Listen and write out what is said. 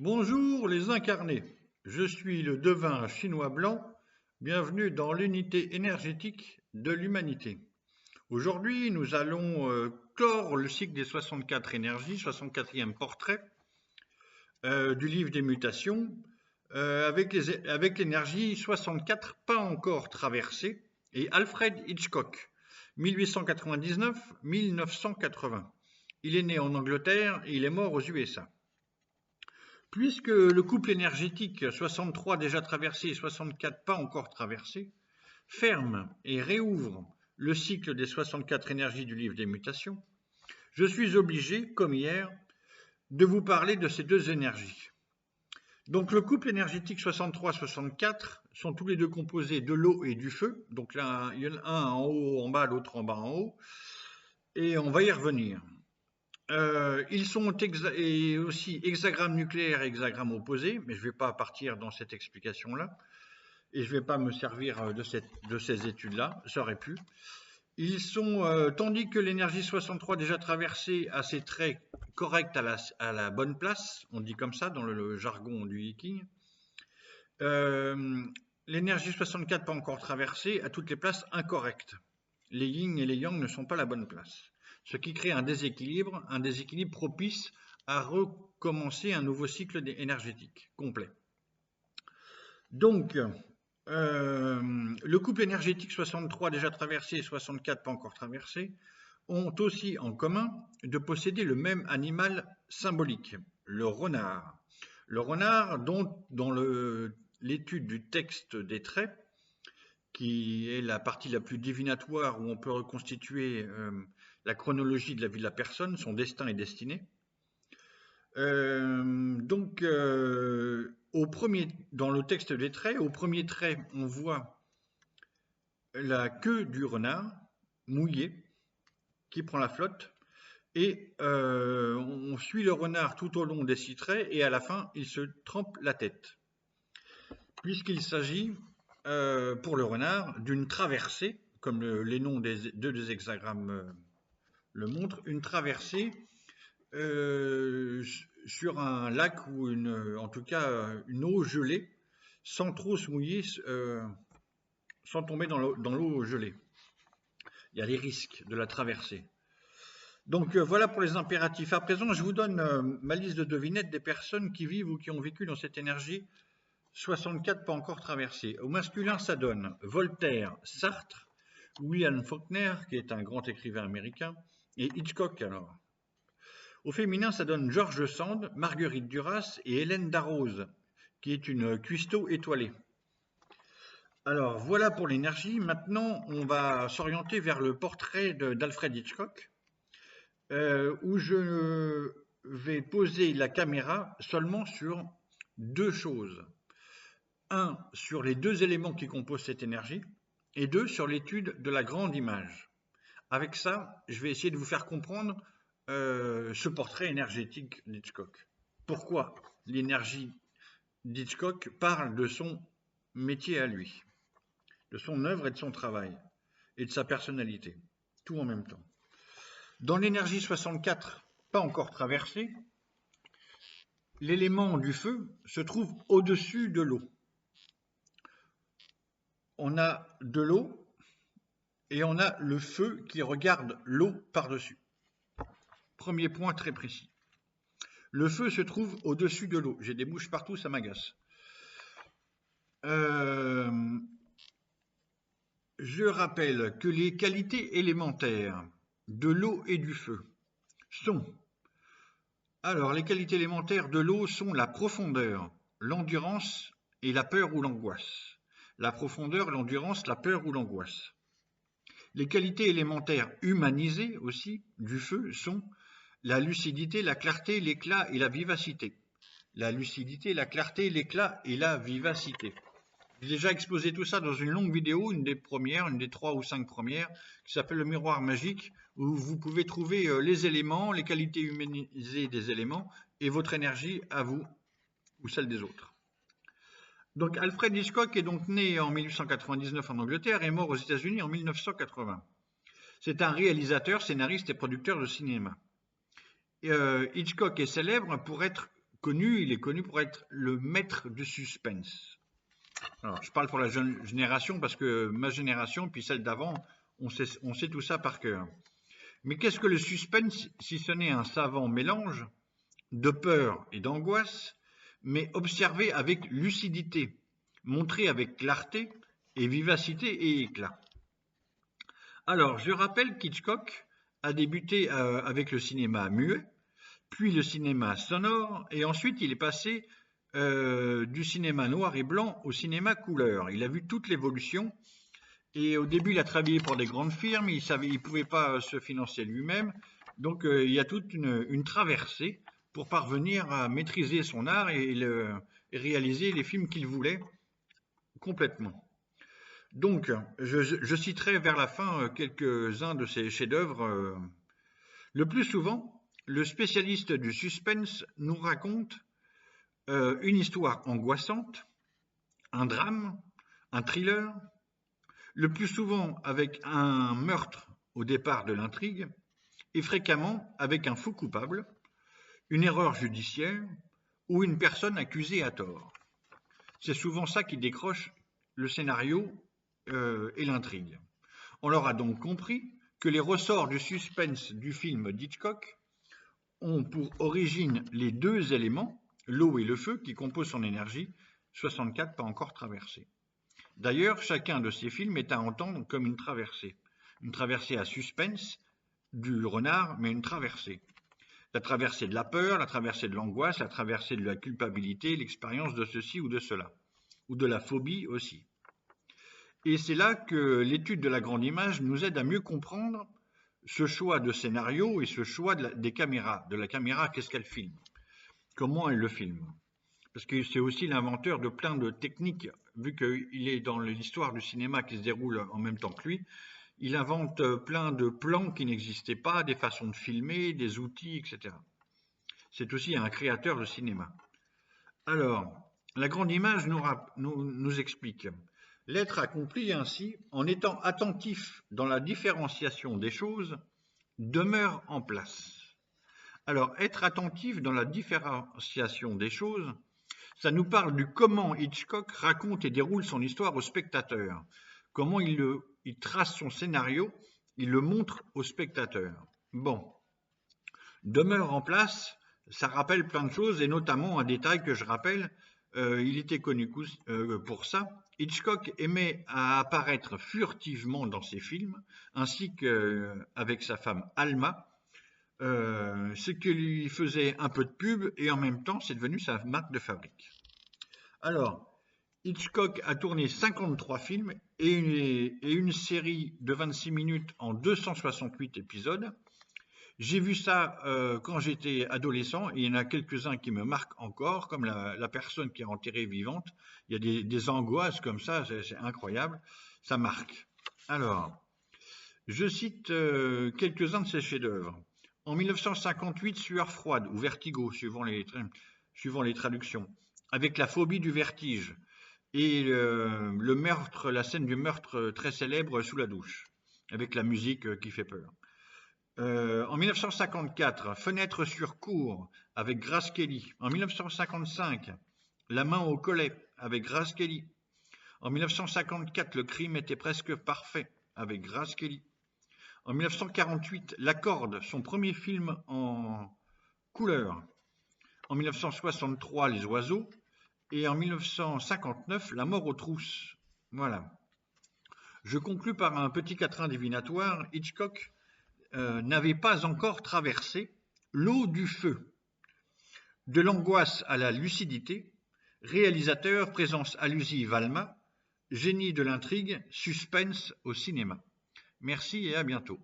Bonjour les incarnés, je suis le devin chinois blanc, bienvenue dans l'unité énergétique de l'humanité. Aujourd'hui, nous allons clore le cycle des 64 énergies, 64e portrait du livre des mutations, avec l'énergie 64 pas encore traversée, et Alfred Hitchcock, 1899-1980. Il est né en Angleterre et il est mort aux USA. Puisque le couple énergétique 63 déjà traversé et 64 pas encore traversé ferme et réouvre le cycle des 64 énergies du livre des mutations, je suis obligé, comme hier, de vous parler de ces deux énergies. Donc le couple énergétique 63-64 sont tous les deux composés de l'eau et du feu. Donc là, il y en a un en haut, en bas, l'autre en bas, en haut. Et on va y revenir. Ils sont et aussi hexagrammes nucléaires et hexagrammes opposés, mais je ne vais pas partir dans cette explication-là, et je ne vais pas me servir de ces études-là, ça aurait pu. Ils sont, tandis que l'énergie 63 déjà traversée a ses traits corrects à la bonne place, on dit comme ça dans le jargon du Yiking, l'énergie 64 pas encore traversée a toutes les places incorrectes. Les yin et les yang ne sont pas la bonne place, ce qui crée un déséquilibre propice à recommencer un nouveau cycle énergétique complet. Donc, le couple énergétique 63 déjà traversé et 64 pas encore traversé ont aussi en commun de posséder le même animal symbolique, le renard. Le renard, dont dans l'étude du texte des traits, qui est la partie la plus divinatoire où on peut reconstituer la chronologie de la vie de la personne, son destin et destinée. Dans le texte des traits, au premier trait, on voit la queue du renard mouillée qui prend la flotte, et on suit le renard tout au long des 6 traits, et à la fin, il se trempe la tête. Puisqu'il s'agit, pour le renard, d'une traversée, comme les noms des deux hexagrammes le montrent, une traversée sur un lac ou en tout cas une eau gelée, sans trop se mouiller, sans tomber dans l'eau gelée. Il y a les risques de la traversée. Donc voilà pour les impératifs. À présent, je vous donne ma liste de devinettes des personnes qui vivent ou qui ont vécu dans cette énergie 64 pas encore traversée. Au masculin, ça donne Voltaire, Sartre, William Faulkner, qui est un grand écrivain américain, et Hitchcock alors. Au féminin, ça donne George Sand, Marguerite Duras et Hélène Darroze, qui est une cuistot étoilée. Alors voilà pour l'énergie. Maintenant, on va s'orienter vers le portrait d'Alfred Hitchcock, où je vais poser la caméra seulement sur deux choses. Un, sur les deux éléments qui composent cette énergie, et deux, sur l'étude de la grande image. Avec ça, je vais essayer de vous faire comprendre ce portrait énergétique d'Hitchcock. Pourquoi l'énergie d'Hitchcock parle de son métier à lui, de son œuvre et de son travail, et de sa personnalité, tout en même temps. Dans l'énergie 64, pas encore traversée, l'élément du feu se trouve au-dessus de l'eau. On a de l'eau et on a le feu qui regarde l'eau par-dessus. Premier point très précis. Le feu se trouve au-dessus de l'eau. J'ai des mouches partout, ça m'agace. Je rappelle que les qualités élémentaires de l'eau et du feu sont... Alors, les qualités élémentaires de l'eau sont la profondeur, l'endurance et la peur ou l'angoisse. La profondeur, l'endurance, la peur ou l'angoisse. Les qualités élémentaires humanisées aussi du feu sont la lucidité, la clarté, l'éclat et la vivacité. La lucidité, la clarté, l'éclat et la vivacité. J'ai déjà exposé tout ça dans une longue vidéo, une des premières, une des 3 ou 5 premières, qui s'appelle le miroir magique, où vous pouvez trouver les éléments, les qualités humanisées des éléments, et votre énergie à vous, ou celle des autres. Donc Alfred Hitchcock est donc né en 1899 en Angleterre et mort aux États-Unis en 1980. C'est un réalisateur, scénariste et producteur de cinéma. Hitchcock est célèbre pour être connu, il est connu pour être le maître du suspense. Alors, je parle pour la jeune génération parce que ma génération, puis celle d'avant, on sait tout ça par cœur. Mais qu'est-ce que le suspense si ce n'est un savant mélange de peur et d'angoisse, mais observé avec lucidité, montré avec clarté et vivacité et éclat. Alors, je rappelle qu'Hitchcock a débuté avec le cinéma muet, puis le cinéma sonore, et ensuite il est passé du cinéma noir et blanc au cinéma couleur. Il a vu toute l'évolution, et au début il a travaillé pour des grandes firmes, il ne pouvait pas se financer lui-même, donc il y a toute une traversée pour parvenir à maîtriser son art et réaliser les films qu'il voulait complètement. Donc, je citerai vers la fin quelques-uns de ces chefs-d'œuvre. Le plus souvent, le spécialiste du suspense nous raconte une histoire angoissante, un drame, un thriller, le plus souvent avec un meurtre au départ de l'intrigue, et fréquemment avec un faux coupable, une erreur judiciaire ou une personne accusée à tort. C'est souvent ça qui décroche le scénario et l'intrigue. On l'aura donc compris que les ressorts du suspense du film d'Hitchcock ont pour origine les deux éléments, l'eau et le feu, qui composent son énergie, 64 pas encore traversée. D'ailleurs, chacun de ces films est à entendre comme une traversée à suspense du renard, mais une traversée. La traversée de la peur, la traversée de l'angoisse, la traversée de la culpabilité, l'expérience de ceci ou de cela, ou de la phobie aussi. Et c'est là que l'étude de la grande image nous aide à mieux comprendre ce choix de scénario et ce choix des caméras. De la caméra, qu'est-ce qu'elle filme? Comment elle le filme? Parce que c'est aussi l'inventeur de plein de techniques, vu qu'il est dans l'histoire du cinéma qui se déroule en même temps que lui, il invente plein de plans qui n'existaient pas, des façons de filmer, des outils, etc. C'est aussi un créateur de cinéma. Alors, la grande image nous explique. L'être accompli ainsi, en étant attentif dans la différenciation des choses, demeure en place. Alors, être attentif dans la différenciation des choses, ça nous parle du comment Hitchcock raconte et déroule son histoire au spectateur, comment il trace son scénario, il le montre au spectateur. Bon, demeure en place, ça rappelle plein de choses, et notamment un détail que je rappelle, il était connu pour ça. Hitchcock aimait à apparaître furtivement dans ses films, ainsi qu'avec sa femme Alma, ce qui lui faisait un peu de pub, et en même temps, c'est devenu sa marque de fabrique. Alors, Hitchcock a tourné 53 films et une série de 26 minutes en 268 épisodes. J'ai vu ça quand j'étais adolescent, et il y en a quelques-uns qui me marquent encore, comme la personne qui est enterrée vivante. Il y a des angoisses comme ça, c'est incroyable, ça marque. Alors, je cite quelques-uns de ces chefs-d'œuvre. En 1958, Sueur froide, ou Vertigo, suivant les traductions, avec la phobie du vertige, et le meurtre, la scène du meurtre très célèbre sous la douche, avec la musique qui fait peur. En 1954, Fenêtre sur cour avec Grace Kelly. En 1955, La main au collet avec Grace Kelly. En 1954, Le crime était presque parfait avec Grace Kelly. En 1948, La corde, son premier film en couleur. En 1963, Les oiseaux. Et en 1959, La mort aux trousses. Voilà. Je conclus par un petit quatrain divinatoire. Hitchcock n'avait pas encore traversé l'eau du feu. De l'angoisse à la lucidité, réalisateur, présence allusive Alma, génie de l'intrigue, suspense au cinéma. Merci et à bientôt.